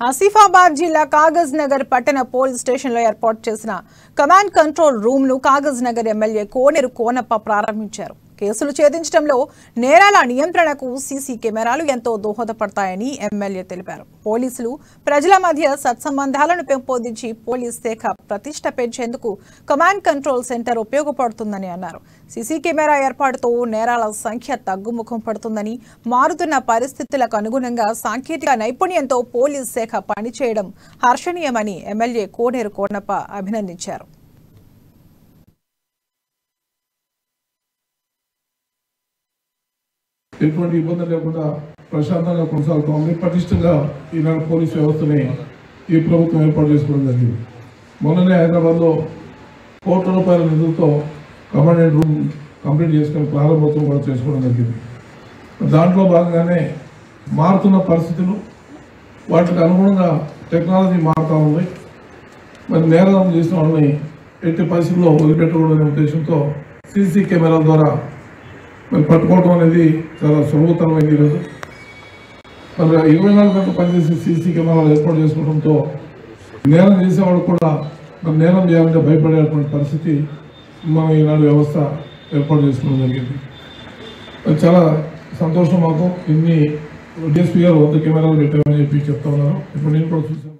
ఆసిఫాబాద్ జిల్లా కాగజ్ నగర్ పట్టణ పోలీస్ స్టేషన్లో ఏర్పాటు చేసిన కమాండ్ కంట్రోల్ రూమ్ ను కాగజ్ నగర్ ఎమ్మెల్యే కోనేరు కోనప్ప ప్రారంభించారు. కేసులు ఛేదించడంలో నేరాల నియంత్రణకు సీసీ కెమెరాలు ఎంతో దోహదపడతాయని ఎమ్మెల్యే తెలిపారు. పోలీసులు ప్రజల మధ్య సత్సంబంధాలను పెంపొందించి పోలీస్ శాఖ ప్రతిష్ట పెంచేందుకు కమాండ్ కంట్రోల్ సెంటర్ ఉపయోగపడుతుందని అన్నారు. సీసీ కెమెరా ఏర్పాటుతో నేరాల సంఖ్య తగ్గుముఖం పడుతుందని, మారుతున్న పరిస్థితులకు అనుగుణంగా సాంకేతిక నైపుణ్యంతో పోలీస్ శాఖ పనిచేయడం హర్షణీయమని ఎమ్మెల్యే కోనేరు కోనప్ప అభినందించారు. ఎటువంటి ఇబ్బంది లేకుండా ప్రశాంతంగా కొనసాగుతోంది. పటిష్టంగా ఈనాడు పోలీస్ వ్యవస్థని ఈ ప్రభుత్వం ఏర్పాటు చేసుకోవడం జరిగింది. మొన్ననే హైదరాబాద్లో కోట్ల రూపాయల నిధులతో కమాండ్ రూమ్ కంప్లీట్ చేసుకుని ప్రారంభోత్సవం కూడా చేసుకోవడం జరిగింది. దాంట్లో భాగంగానే మారుతున్న పరిస్థితులు, వాటికి అనుగుణంగా టెక్నాలజీ మారుతూ ఉంది. మరి నేరం చేసిన వాళ్ళని ఎట్టి పరిస్థితుల్లో వదిలిపెట్టకూడదనే ఉద్దేశంతో సీసీ కెమెరాల ద్వారా మరి పట్టుకోవడం అనేది చాలా సులభతరమైంది. ఈరోజు మరి 24 గంటలు పనిచేసి సీసీ కెమెరాలు ఏర్పాటు చేసుకోవడంతో నేరం చేసేవాళ్ళు కూడా మరి నేరం చేయాలంటే భయపడేటువంటి పరిస్థితి మనం ఈనాడు వ్యవస్థ ఏర్పాటు చేసుకోవడం జరిగింది. చాలా సంతోషం. మాకు ఇన్ని డిఎస్పీ గారు 100 కెమెరాలు పెట్టామని చెప్పి చెప్తా ఉన్నారు. ఇప్పుడు నేను కూడా చూసాను.